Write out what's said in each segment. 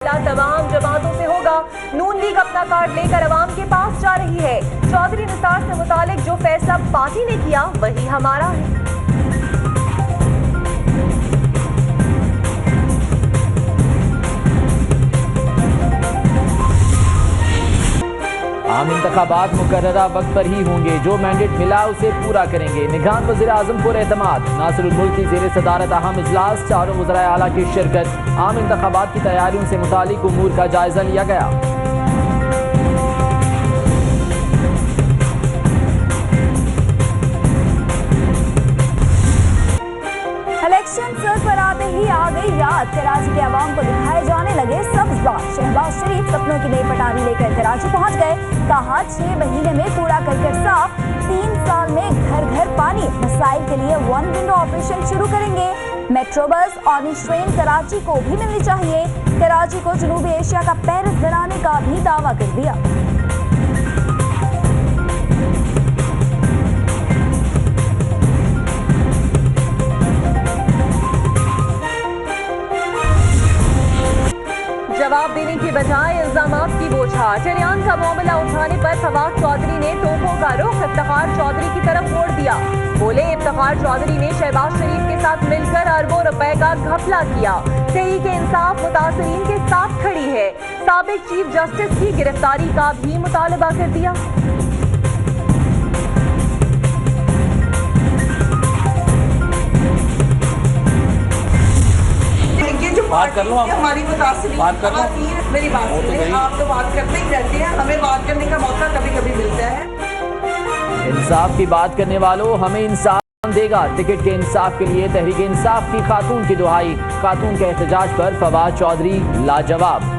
मुकाबला तमाम जमातों से होगा। नून लीग अपना कार्ड लेकर अवाम के पास जा रही है। चौधरी निसार से मुतालिक जो फैसला पार्टी ने किया वही हमारा है। आम इंतखाबात मुकर्ररा वक्त पर ही होंगे, जो मैंडेट मिला उसे पूरा करेंगे। निगरान वज़ीर आज़म पुर एतमाद। नासिरुल मुल्क की ज़ेर सदारत अहम इजलास, चारों वज़राए आला की शिरकत। आम इंतखाबात की तैयारियों से मुतालिक उमूर का जायजा लिया गया। इलेक्शन सर पर आते ही आ गई याद, कराची के अवाम को दिखाए जाने लगे सब्ज बाग। शहबाज शरीफ सपनों की नई पटारी लेकर कराची पहुंच गए। कहा 6 महीने में कूड़ा करकट साफ, 3 साल में घर घर पानी। मसाइल के लिए 1 विंडो ऑपरेशन शुरू करेंगे। Metro bus orange train Karachi को भी मिलनी चाहिए। कराची को जनूबी एशिया का पेरिस बनाने का भी दावा कर दिया। जवाब देने की बजाय इल्जामात की बौछार। चलियान का मामला उठाने पर फवाद चौधरी ने तोपों का रुख इफ्तिखार चौधरी की तरफ मोड़ दिया। बोले इफ्तिखार चौधरी ने शहबाज शरीफ के साथ मिलकर अरबों रुपए का घपला किया। तहरीक इंसाफ मुतासरीन के साथ खड़ी है। साबिक चीफ जस्टिस की गिरफ्तारी का भी मुतालबा कर दिया। बात कर लो, हमारी बात कर लो। मेरी बात सुनिए, आप तो बात करते ही रहते हैं, हमें बात करने का मौका कभी कभी मिलता है। इंसाफ की बात करने वालों, हमें इंसाफ देगा। टिकट के इंसाफ के लिए तहरीक इंसाफ की खातून की दुहाई। खातून के एहतजाज पर फवाद चौधरी लाजवाब।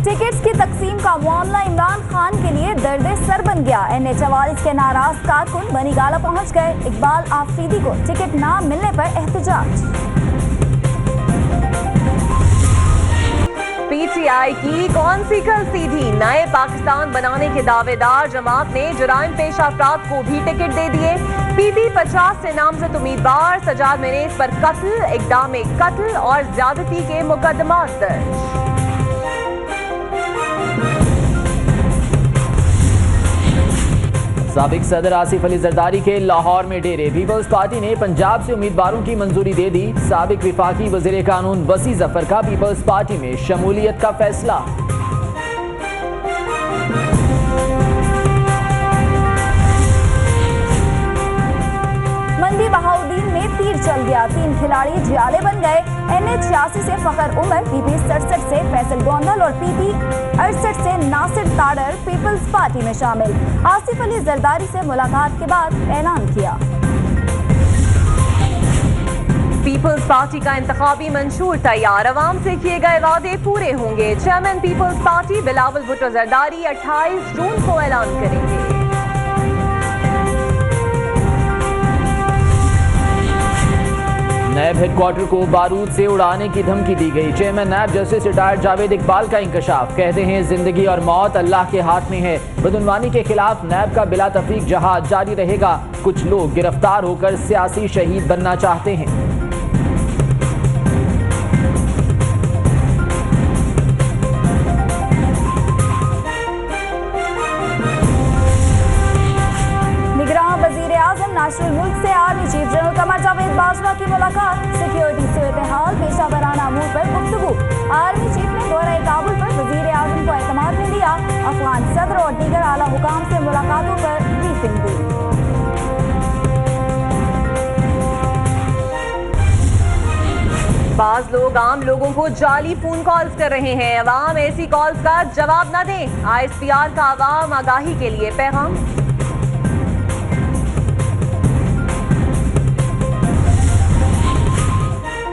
टिकट्स की तकसीम का मामला इमरान खान के लिए दर्द सर बन गया। NH44 के नाराज कारकुन बनीगाला पहुंच गए। इकबाल आफरीदी को टिकट ना मिलने पर एहतजाज। PTI की कौन सी कल सीधी, नए पाकिस्तान बनाने के दावेदार जमात ने जुराइम पेश अफराद को भी टिकट दे दिए। PP 50 से नामजद उम्मीदवार सजाद मिनेज पर कत्ल, इक़दाम कत्ल और ज्यादती के मुकदमात दर्ज। साबिक सदर आसिफ अली जरदारी के लाहौर में डेरे। पीपल्स पार्टी ने पंजाब से उम्मीदवारों की मंजूरी दे दी। साबिक विफाकी वज़ीर कानून वसी जफर का पीपल्स पार्टी में शमूलियत का फैसला। मंदी बहाउद्दीन में तीर चल गया, 3 खिलाड़ी जियाले बन गए। NH86 से फखर उमर, PP 67 से फैसल गोंदल और PP 68 से नासिर ताडर पीपल्स पार्टी में शामिल। आसिफ अली जरदारी से मुलाकात के बाद ऐलान किया। पीपल्स पार्टी का इंतखाबी मंशूर तैयार, अवाम से किए गए वादे पूरे होंगे। Chairman peoples party Bilawal Bhutto Zardari 28 जून को ऐलान करेंगे। नैब हेडक्वार्टर को बारूद से उड़ाने की धमकी दी गई। Chairman NAB justice retired Javed Iqbal का इंकशाफ। कहते हैं जिंदगी और मौत अल्लाह के हाथ में है। बदउनवानी के खिलाफ नैब का बिला तफरीक जहाद जारी रहेगा। कुछ लोग गिरफ्तार होकर सियासी शहीद बनना चाहते हैं। नासिरुल मुल्क से army chief general Qamar Javed Bajwa की मुलाकात। सिक्योरिटी सूरत हाल, पेशा वराना अमूर पर गुफ्तगू। आर्मी चीफ ने दौरा काबुल पर वजीर आजम को एतमाद में लिया। अफगान सदर और दीगर आला हुकाम से मुलाकातों पर ब्रीफिंग दी। बाज लोग आम लोगों को जाली फोन कॉल्स कर रहे हैं। अवाम ऐसी कॉल्स का जवाब न दें। ISPR का अवाम आगाही के लिए पैगाम।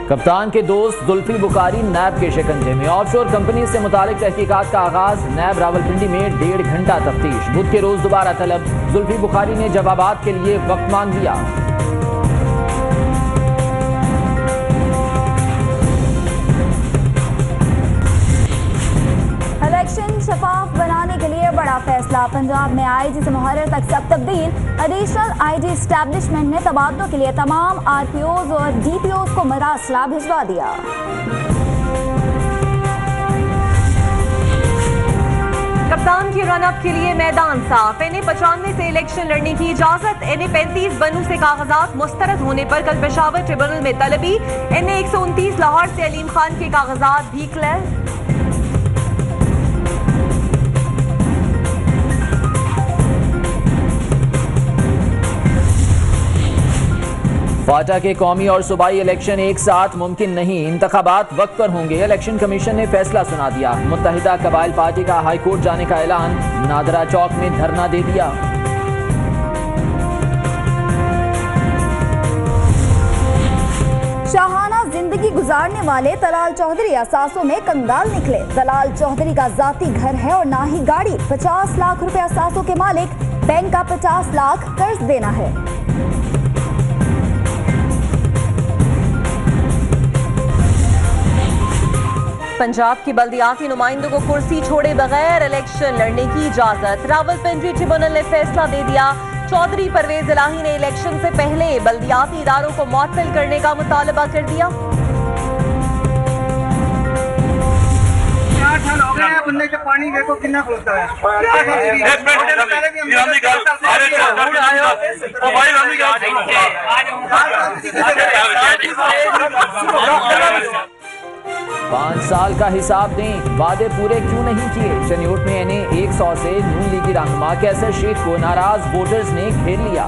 कप्तान के दोस्त जुल्फी बुखारी नैब के शिकंजे में। ऑफशोर कंपनी से मुतालिक तहकीकात का आगाज। नैब रावलपिंडी में 1.5 घंटा तफ्तीश। बुध के रोज दोबारा तलब। जुल्फी बुखारी ने जवाबात के लिए वक्त मांग लिया। इलेक्शन शफाफ बनाने के लिए बड़ा बड़ा फैसला, पंजाब में आईजी से मुहर्रर तक सब तब्दील। एडिशनल आईजी एस्टैब्लिशमेंट ने तबादलों के लिए तमाम आरपीओज और डीपीओज को मरासला भिजवा दिया। कप्तान की रनअप के लिए मैदान साफ। NA-95 से इलेक्शन लड़ने की इजाजत। NA-35 बनू से कागजात मुस्तरद होने पर कल पेशावर ट्रिब्यूनल में तलबी। NA-129 लाहौर से अलीम खान के कागजात भी क्लियर। फाटा के कौमी और सूबाई इलेक्शन एक साथ मुमकिन नहीं, इंतखाबात वक्त पर होंगे। इलेक्शन कमीशन ने फैसला सुना दिया। मुत्तहिदा कबाइल पार्टी का हाई कोर्ट जाने का ऐलान। नादरा चौक में धरना दे दिया। शाहाना जिंदगी गुजारने वाले दलाल चौधरी असासों में कंगाल निकले। दलाल चौधरी का जाती घर है और ना ही गाड़ी। 50 लाख रुपए असासों के मालिक, बैंक का 50 लाख कर्ज देना है। पंजाब की बल्दियाती नुमाइंदों को कुर्सी छोड़े बगैर इलेक्शन लड़ने की इजाजत। रावलपिंडी ट्रिब्यूनल ने फैसला दे दिया। चौधरी परवेज इलाही ने इलेक्शन से पहले बल्दियाती इदारों को मुअत्तल करने का मुतालबा कर दिया। 8 साल हो गए बंदे का पानी देखो कितना खुलता है। पांच साल का हिसाब दें, वादे पूरे क्यों नहीं किए। चनियोट में NA-100 से नून लीगी रहनुमा कैसर शेख को नाराज वोटर्स ने घेर लिया।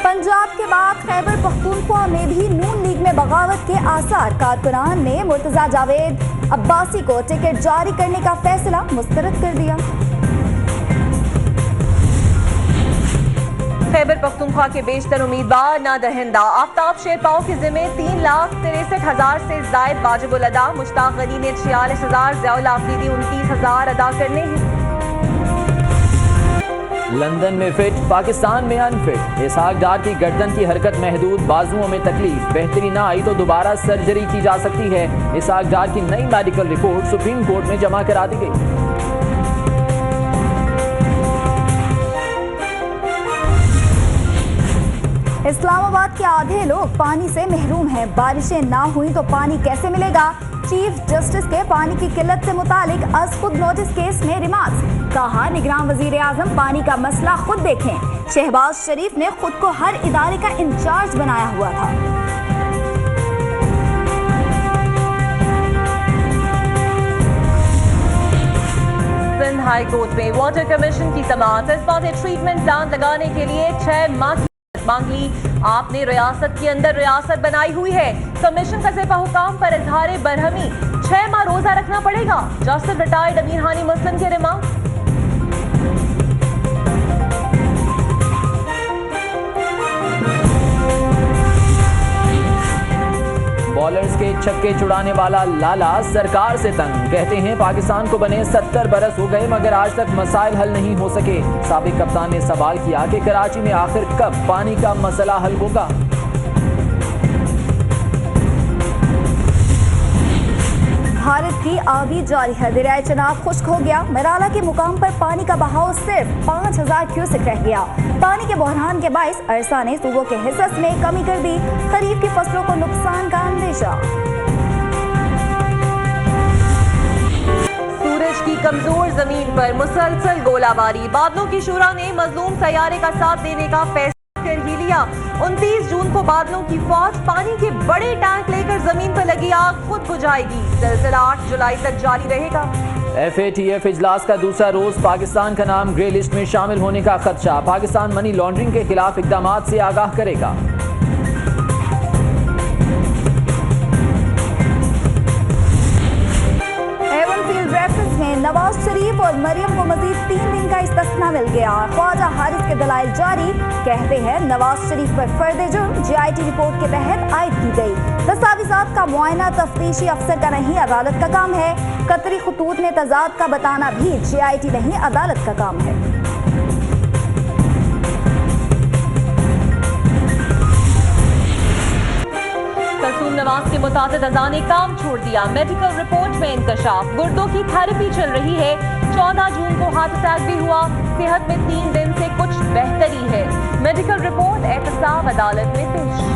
पंजाब के बाद खैबर पख्तूनख्वा में भी नून लीग में बगावत के आसार। कारकुनान ने मुर्तजा जावेद अब्बासी को टिकट जारी करने का फैसला मुस्तरद कर दिया। खैबर पख्तूनख्वा के बेशतर उम्मीदवार ना दहिंदा। आफ्ताब शेरपाओ के जिम्मे 3,63,000 से जायद वाजिबुल अदा। मुश्ताक गनी ने 46,000, ज़ियाउल आफरीदी 29,000 अदा करने हैं। लंदन में फिट, पाकिस्तान में अनफिट। इसहाक डार की गर्दन की हरकत महदूद, बाजुओं में तकलीफ। बेहतरी ना आई तो दोबारा सर्जरी की जा सकती है। इसहाक डार की नई मेडिकल रिपोर्ट सुप्रीम कोर्ट में जमा करा दी गई। इस्लामाबाद के आधे लोग पानी से महरूम हैं। बारिशें ना हुई तो पानी कैसे मिलेगा। चीफ जस्टिस के पानी की किल्लत से मुतालिक अज खुद नोटिस केस में रिमार्क्स। कहा निगरान वजीर आजम पानी का मसला खुद देखें। शहबाज शरीफ ने खुद को हर इदारे का इंचार्ज बनाया हुआ था। सिंध हाई कोर्ट में वाटर कमीशन की समाअत। इस बात ट्रीटमेंट प्लांट लगाने के लिए 6 माह की मांग ली। आपने रियासत के अंदर रियासत बनाई हुई है। कमीशन का सिपा हुकाम पर इजहार बरहमी। 6 माह रोजा रखना पड़ेगा। जस्टिस रिटायर्ड अमीर हानी मुस्लिम के रिमार्क। बॉलर्स के छक्के छुड़ाने वाला लाला सरकार से तंग। कहते हैं पाकिस्तान को बने 70 बरस हो गए मगर आज तक मसाइल हल नहीं हो सके। साबिक कप्तान ने सवाल किया कि कराची में आखिर कब पानी का मसला हल होगा। भारत की आबी जारी है। दरियाए चनाब खुश्क हो गया। मराला के मुकाम पर पानी का बहाव सिर्फ 5,000 क्यूसेक रह गया। पानी के बहरान के बाइस अरसा ने सूबों के हिस्स में कमी कर दी। खरीफ की फसलों को नुकसान का अंदेशा। सूरज की कमजोर जमीन पर मुसलसल गोलाबारी। बादलों की शुरा ने मजलूम सैयारे का साथ देने का फैसला कर ही लिया। 29 जून को बादलों की फौज पानी के बड़े टैंक लेकर जमीन पर लगी आग खुद बुझाएगी। सिलसिला 8 जुलाई तक जारी रहेगा। FATF इजलास का दूसरा रोज। पाकिस्तान का नाम ग्रे लिस्ट में शामिल होने का खदशा। पाकिस्तान मनी लॉन्ड्रिंग के खिलाफ इकदामात से आगाह करेगा। नवाज शरीफ और मरियम को मजीद 3 दिन का इस्तिस्ना मिल गया। ख्वाजा हारिस के दलाइल जारी। कहते हैं नवाज शरीफ पर फर्द जुर्म GIT रिपोर्ट के तहत आयद की गई। दस्तावेजात का मुआयना तफ्तीशी अफसर का नहीं, अदालत का काम है। कतरी खतूत में तजाद का बताना भी GIT नहीं, अदालत का काम है। कलसूम नवाज के मुताबिक अज़ा ने काम छोड़ दिया। मेडिकल रिपोर्ट में इंकशाफ, गुर्दों की थेरेपी चल रही है। 14 जून को हार्ट अटैक भी हुआ। सेहत में 3 दिन से कुछ बेहतरी है। मेडिकल रिपोर्ट एहतसाब अदालत में पेश।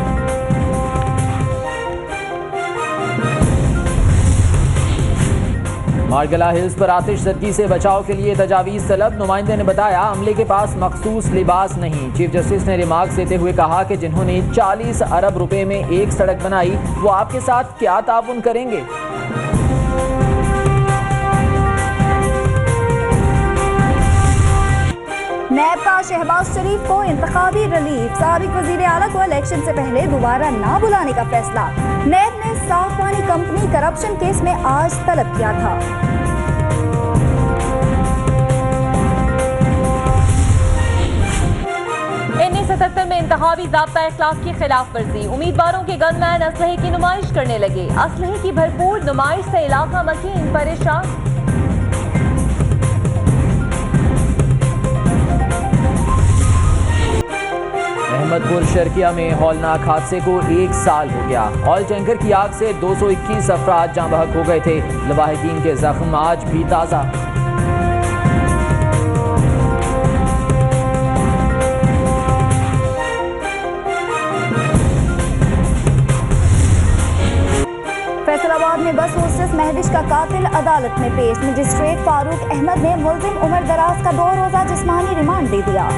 मारगला हिल्स पर आतिशज़दी से बचाव के लिए तजावीज़ तलब। नुमाइंदे ने बताया अमले के पास मखसूस लिबास नहीं। चीफ जस्टिस ने रिमार्क देते हुए कहा कि जिन्होंने 40 अरब रुपए में एक सड़क बनाई वो आपके साथ क्या ताउन करेंगे। नैब का शहबाज शरीफ को इंतखाबी रिलीफ, साबिक वजीर आला को इलेक्शन से पहले दोबारा ना बुलाने का फैसला। नैब ने साफ पानी कंपनी करप्शन केस में आज तलब किया था। 1977 में इंतखाबी ज़ाब्ता इखलाक की खिलाफ वर्जी। उम्मीदवारों के गनमैन असलहे की नुमाइश करने लगे। असलहे की भरपूर नुमाइश से इलाका मकीन परेशान। अहमदपुर शर्किया में हौलनाक हादसे को 1 साल हो गया। ऑयल टैंकर की आग से 221 अफराद जाँ बहक हो गए थे। लवाहिकीन के जख्म आज भी ताज़ा। फैसलाबाद में बस होस्टेस महविश का कातिल अदालत में पेश। मजिस्ट्रेट फारूक अहमद ने मुल्जिम उमर दराज का 2 रोजा जिस्मानी रिमांड दे दिया।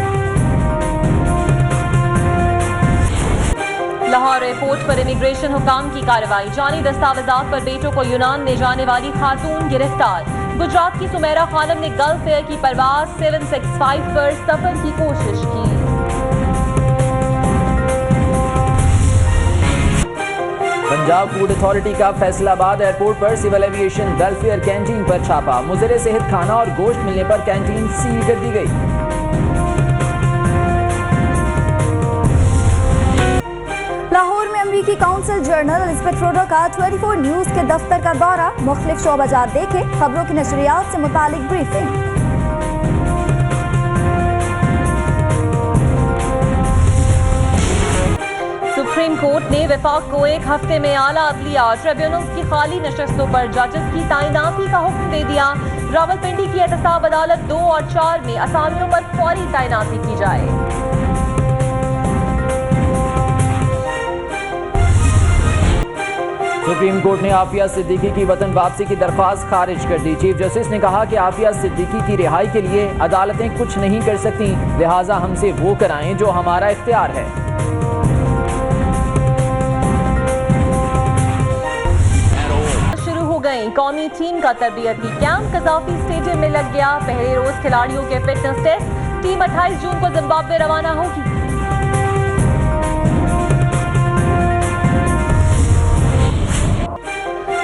लाहौर एयरपोर्ट पर इमिग्रेशन हुकाम की कार्रवाई। जाली दस्तावेजात पर बेटों को यूनान ले जाने वाली खातून गिरफ्तार। गुजरात की सुमेरा खानम ने गल्फ एयर की परवाज 765 पर सफर की कोशिश की। पंजाब फूड अथॉरिटी का फैसलाबाद एयरपोर्ट पर civil aviation gulf air canteen पर छापा। मुज़र सेहत खाना और गोश्त मिलने पर कैंटीन सील कर दी गई। लाहौर में अमरीकी काउंसिल जनरल एलिजाबेथ ट्रूडो का 24 न्यूज के दफ्तर का दौरा। मुख्तलिफ शोबाजात देखे, खबरों की नशरियात से मुतालिक ब्रीफिंग। सुप्रीम कोर्ट ने वफाक को 1 हफ्ते में आला अदलिया ट्रिब्यूनल्स की खाली नशस्तों पर जजेस की तैनाती का हुक्म दे दिया। रावलपिंडी की एहतसाब अदालत 2 और 4 में असामियों पर फौरी तैनाती की जाए। सुप्रीम कोर्ट ने आफिया सिद्दीकी की वतन वापसी की दरख्वास्त खारिज कर दी। चीफ जस्टिस ने कहा कि आफिया सिद्दीकी की रिहाई के लिए अदालतें कुछ नहीं कर सकती, लिहाजा हमसे वो कराएं जो हमारा इख्तियार है। शुरू हो गई कौमी टीम का तरबियती कैंप। कजाफी स्टेडियम में लग गया। पहले रोज खिलाड़ियों के फिटनेस टेस्ट। टीम 28 जून को जिम्बाब्वे रवाना होगी।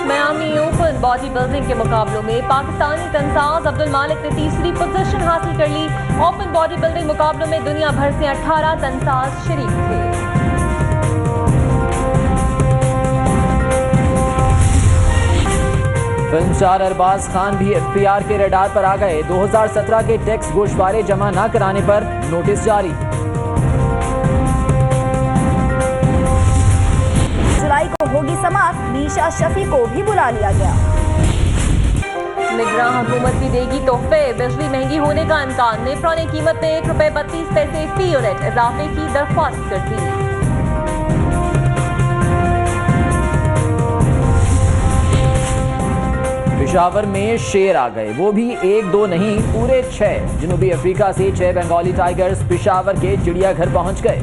मियामी ओपन बॉडी बिल्डिंग के मुकाबलों में पाकिस्तानी तंसाज अब्दुल मालिक ने तीसरी पोजीशन हासिल कर ली। ओपन बॉडी बिल्डिंग मुकाबलों में दुनिया भर से 18 तंसाज शरीक थे। फिल्म स्टार अरबाज खान भी एफपीआर के रडार पर आ गए। 2017 के टैक्स गोशवारे जमा न कराने पर नोटिस जारी। जुलाई को होगी समाप्त, मीशा शफी को भी बुला लिया गया। निगरान हुकूमत भी देगी तोहफे। बिजली महंगी होने का इम्कान। नेफ्रा ने कीमत में ₹1.32 फी यूनिट इजाफे की दरख्वास्त कर दी। पेशावर में शेर आ गए, वो भी 1-2 नहीं, पूरे 6। जनूबी अफ्रीका से 6 बंगाली टाइगर्स पेशावर के चिड़ियाघर पहुंच गए।